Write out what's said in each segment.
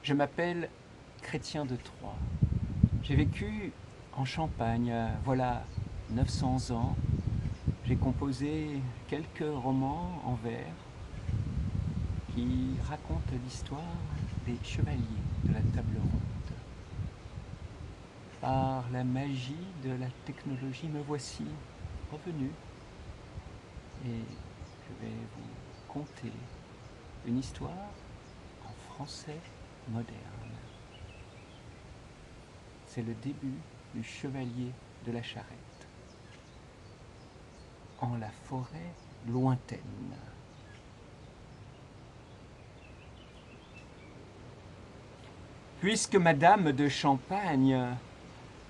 Je m'appelle Chrétien de Troyes. J'ai vécu en Champagne, voilà 900 ans. J'ai composé quelques romans en vers qui racontent l'histoire des chevaliers de la table ronde. Par la magie de la technologie, me voici revenu et je vais vous conter une histoire en français moderne. C'est le début du chevalier de la charrette en la forêt lointaine. Puisque Madame de Champagne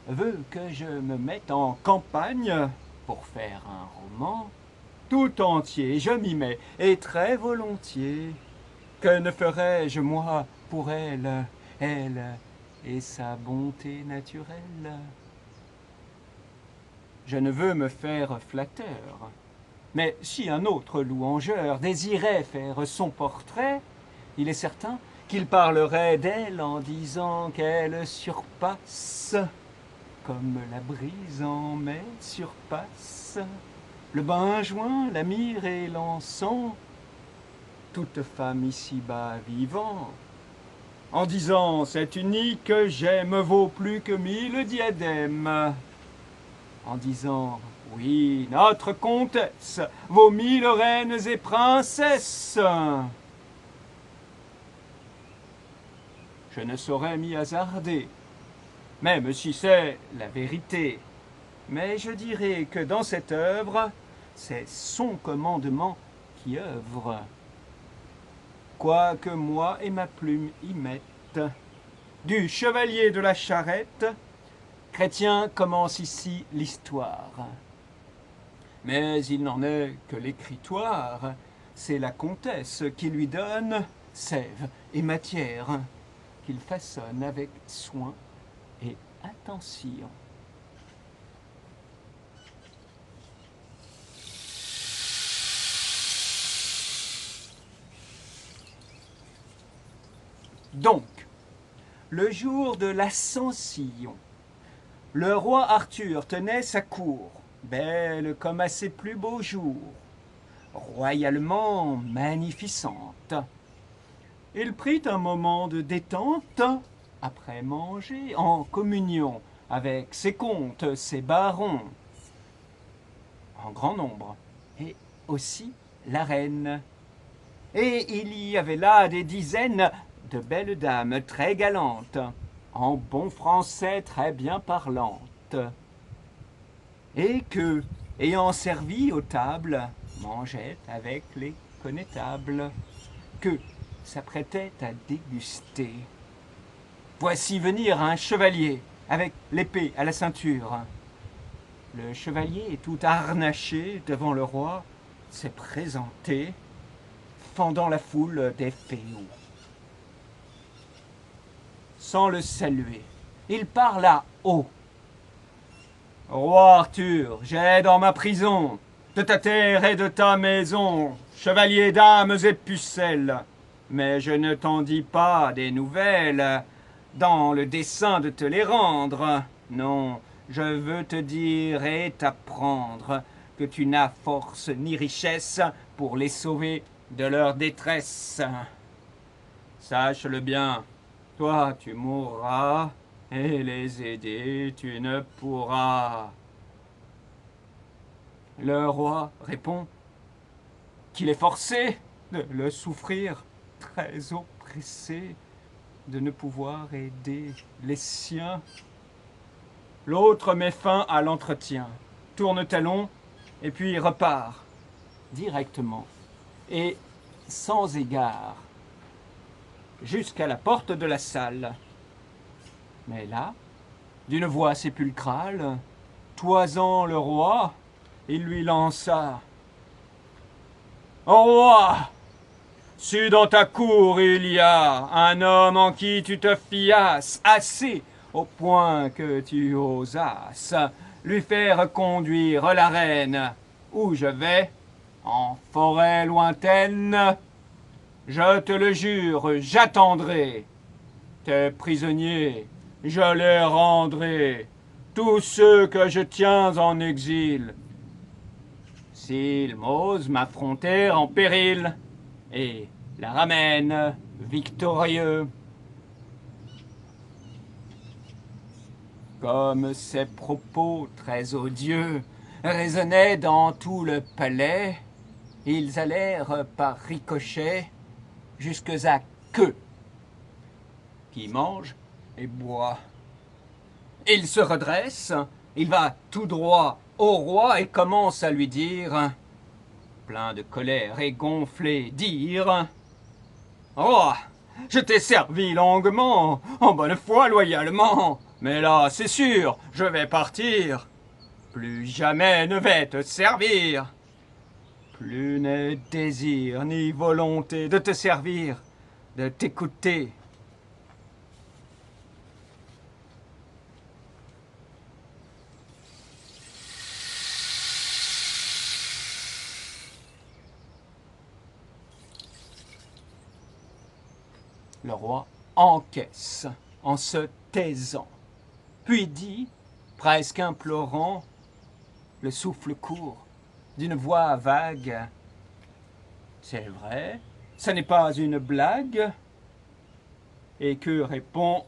veut que je me mette en campagne pour faire un roman, tout entier je m'y mets, et très volontiers. Que ne ferais-je, moi, pour elle, elle et sa bonté naturelle? Je ne veux me faire flatteur, mais si un autre louangeur désirait faire son portrait, il est certain qu'il parlerait d'elle en disant qu'elle surpasse, comme la brise en mai surpasse, le benjoin, la myrrhe et l'encens, toute femme ici-bas vivant, en disant cette unique que j'aime vaut plus que 1000 diadèmes, en disant oui, notre comtesse vaut 1000 reines et princesses. Je ne saurais m'y hasarder, même si c'est la vérité. Mais je dirais que dans cette œuvre, c'est son commandement qui œuvre. Quoique moi et ma plume y mette. Du chevalier de la charrette, Chrétien commence ici l'histoire. Mais il n'en est que l'écritoire, c'est la comtesse qui lui donne sève et matière, qu'il façonne avec soin et attention. Donc, le jour de l'Ascension, le roi Arthur tenait sa cour, belle comme à ses plus beaux jours, royalement magnificente. Il prit un moment de détente, après manger, en communion avec ses comtes, ses barons, en grand nombre, et aussi la reine. Et il y avait là des dizaines de belles dames très galantes, en bon français très bien parlantes, et que, ayant servi aux tables, mangeaient avec les connétables, que s'apprêtaient à déguster. Voici venir un chevalier, avec l'épée à la ceinture. Le chevalier, tout harnaché devant le roi, s'est présenté, fendant la foule des féaux. Sans le saluer, il parla haut. Roi Arthur, j'ai dans ma prison, de ta terre et de ta maison, chevaliers, dames et pucelles, mais je ne t'en dis pas des nouvelles, dans le dessein de te les rendre. Non, je veux te dire et t'apprendre que tu n'as force ni richesse pour les sauver de leur détresse. Sache-le bien, toi tu mourras, et les aider tu ne pourras. Le roi répond qu'il est forcé de le souffrir, très oppressé de ne pouvoir aider les siens. L'autre met fin à l'entretien, tourne talon et puis repart directement et sans égard jusqu'à la porte de la salle. Mais là, d'une voix sépulcrale, toisant le roi, il lui lança « Ô roi, si dans ta cour il y a un homme en qui tu te fiasses assez au point que tu osasses lui faire conduire la reine où je vais, en forêt lointaine, je te le jure, j'attendrai. Tes prisonniers, je les rendrai, tous ceux que je tiens en exil, s'ils m'osent m'affronter en péril, et la ramènent victorieux. Comme ces propos très odieux résonnaient dans tout le palais, ils allèrent par ricochet jusque à Queue, qui mange et boit. Il se redresse, il va tout droit au roi et commence à lui dire, plein de colère et gonflé, dire « Roi, je t'ai servi longuement, en bonne foi, loyalement, mais là, c'est sûr, je vais partir. Plus jamais ne vais te servir. Plus n'ai désir ni volonté de te servir, de t'écouter. » Le roi encaisse en se taisant, puis dit, presque implorant, le souffle court, d'une voix vague, « C'est vrai, ce n'est pas une blague ?» Et que répond,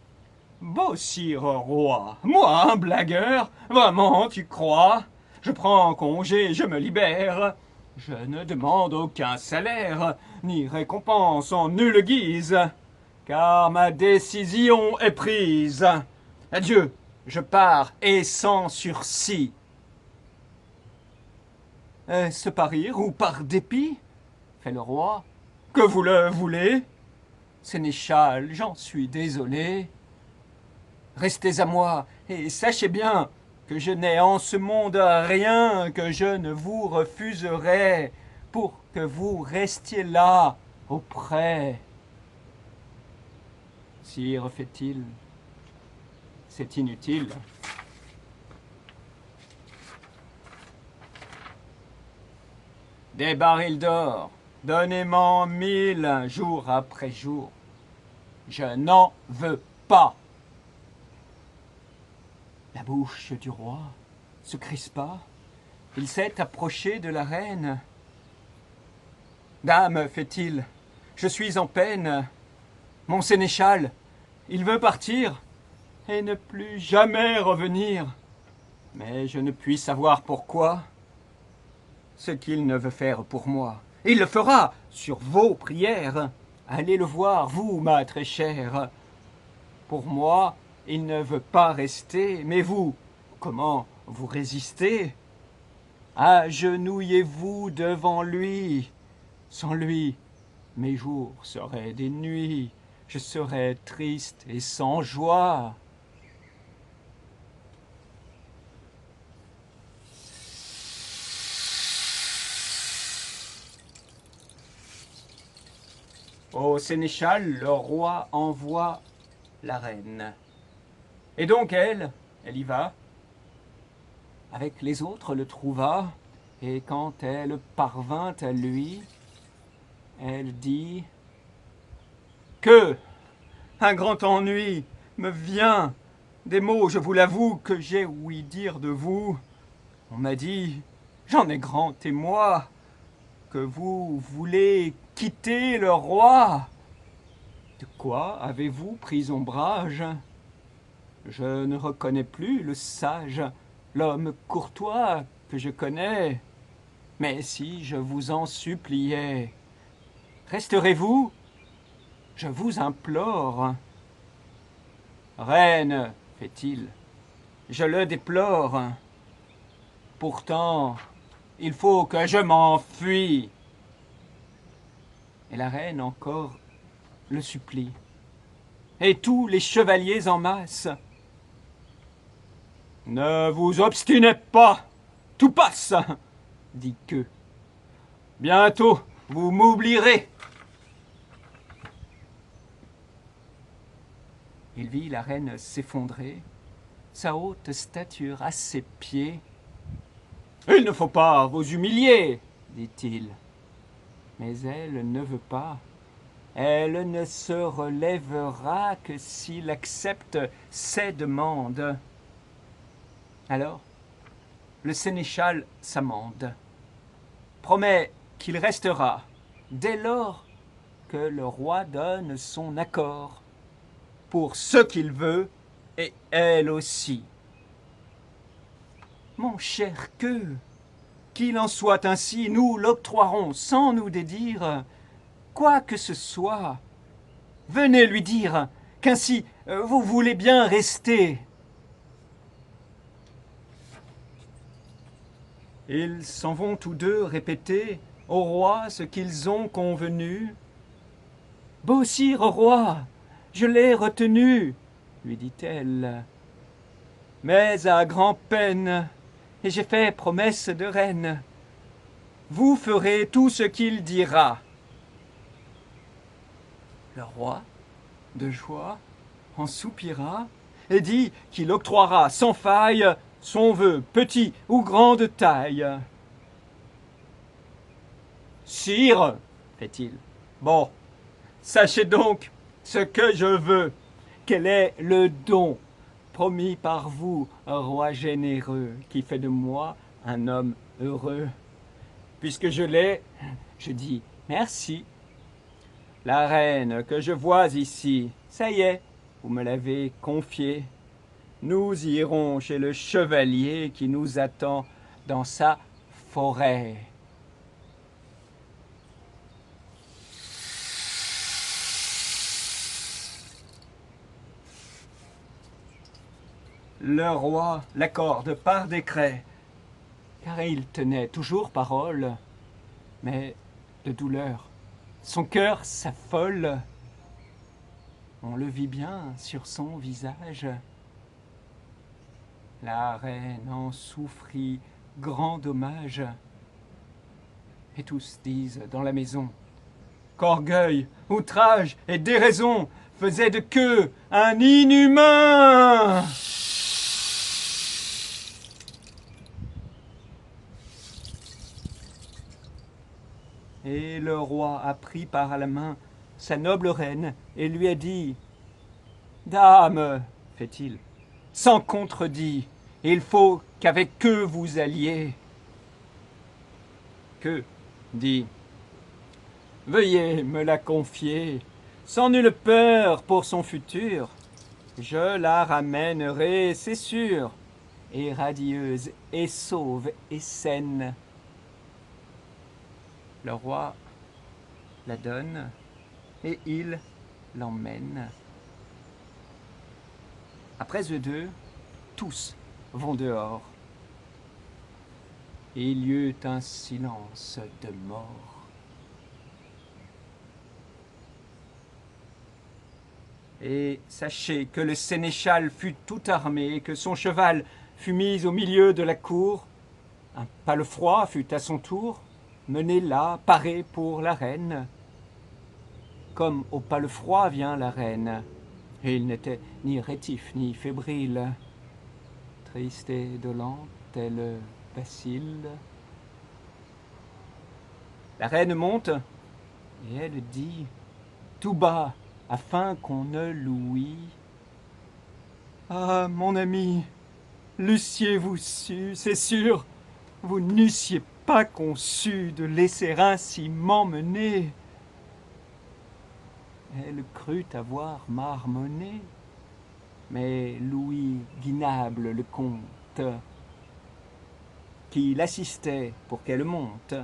« Beau sire roi, moi un blagueur, vraiment tu crois? Je prends congé, je me libère. Je ne demande aucun salaire, ni récompense en nulle guise, car ma décision est prise. Adieu, je pars et sans sursis. » Est-ce par rire ou par dépit? Fait le roi. Que vous le voulez? Sénéchal, j'en suis désolé. Restez à moi et sachez bien que je n'ai en ce monde rien que je ne vous refuserai pour que vous restiez là, auprès. Sire, fait-il, c'est inutile. Des barils d'or, donnez-m'en 1000 jour après jour. Je n'en veux pas. La bouche du roi se crispa. Il s'est approché de la reine. « Dame, fait-il, je suis en peine. Mon sénéchal, il veut partir et ne plus jamais revenir. Mais je ne puis savoir pourquoi. Ce qu'il ne veut faire pour moi, il le fera sur vos prières. Allez le voir, vous, ma très chère. Pour moi, il ne veut pas rester, mais vous, comment vous résistez? Agenouillez-vous devant lui. Sans lui, mes jours seraient des nuits, je serais triste et sans joie. Au sénéchal, le roi envoie la reine. Et donc elle y va. Avec les autres le trouva, et quand elle parvint à lui, elle dit que un grand ennui me vient, des mots, je vous l'avoue, que j'ai ouï dire de vous. On m'a dit, j'en ai grand témoin, que vous voulez quitter le roi. De quoi avez-vous pris ombrage? Je ne reconnais plus le sage, l'homme courtois que je connais. Mais si je vous en suppliais, resterez-vous? Je vous implore. Reine, fait-il, je le déplore. Pourtant, il faut que je m'enfuie. Et la reine encore le supplie. Et tous les chevaliers en masse. Ne vous obstinez pas, tout passe, dit Queue. Bientôt, vous m'oublierez. Il vit la reine s'effondrer, sa haute stature à ses pieds. Il ne faut pas vous humilier, dit-il. Mais elle ne veut pas. Elle ne se relèvera que s'il accepte ses demandes. Alors, le sénéchal s'amende, promet qu'il restera dès lors que le roi donne son accord pour ce qu'il veut et elle aussi. Mon cher queue, qu'il en soit ainsi, nous l'octroierons sans nous dédire quoi que ce soit. Venez lui dire qu'ainsi vous voulez bien rester. Ils s'en vont tous deux répéter au roi ce qu'ils ont convenu. « Beau sire roi, je l'ai retenu, lui dit-elle, mais à grand-peine, et j'ai fait promesse de reine. Vous ferez tout ce qu'il dira. » Le roi, de joie, en soupira et dit qu'il octroiera sans faille son vœu, petit ou grande taille. « Sire, fait-il, bon, sachez donc ce que je veux. Quel est le don promis par vous, roi généreux, qui fait de moi un homme heureux? Puisque je l'ai, je dis merci. La reine que je vois ici, ça y est, vous me l'avez confiée. Nous irons chez le chevalier qui nous attend dans sa forêt. Le roi l'accorde par décret, car il tenait toujours parole, mais de douleur, son cœur s'affole. On le vit bien sur son visage. La reine en souffrit grand dommage. Et tous disent dans la maison qu'orgueil, outrage et déraison faisaient de queue un inhumain. Et le roi a pris par la main sa noble reine et lui a dit « Dame, fait-il, sans contredit, il faut qu'avec eux vous alliez. » Que, dit, veuillez me la confier, sans nulle peur pour son futur. Je la ramènerai, c'est sûr, et radieuse, et sauve, et saine. Le roi la donne, et il l'emmène. Après eux deux, tous vont dehors. Et il y eut un silence de mort. Et sachez que le sénéchal fut tout armé, que son cheval fut mis au milieu de la cour. Un palefroid fut à son tour mené là, paré pour la reine. Comme au palefroid vient la reine, et il n'était ni rétif ni fébrile, triste et dolente, elle vacille. La reine monte, et elle dit, tout bas, afin qu'on ne l'ouïe. Ah, mon ami, l'eussiez-vous su, c'est sûr, vous n'eussiez pas conçu de laisser ainsi m'emmener. Elle crut avoir marmonné, mais Louis Guinable le comte, qui l'assistait pour qu'elle monte,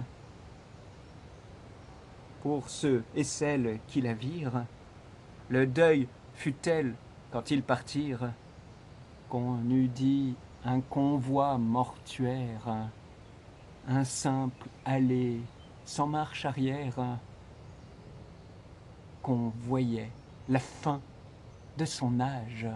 pour ceux et celles qui la virent, le deuil fut tel, quand ils partirent, qu'on eût dit un convoi mortuaire, un simple aller sans marche arrière, qu'on voyait la fin de son âge.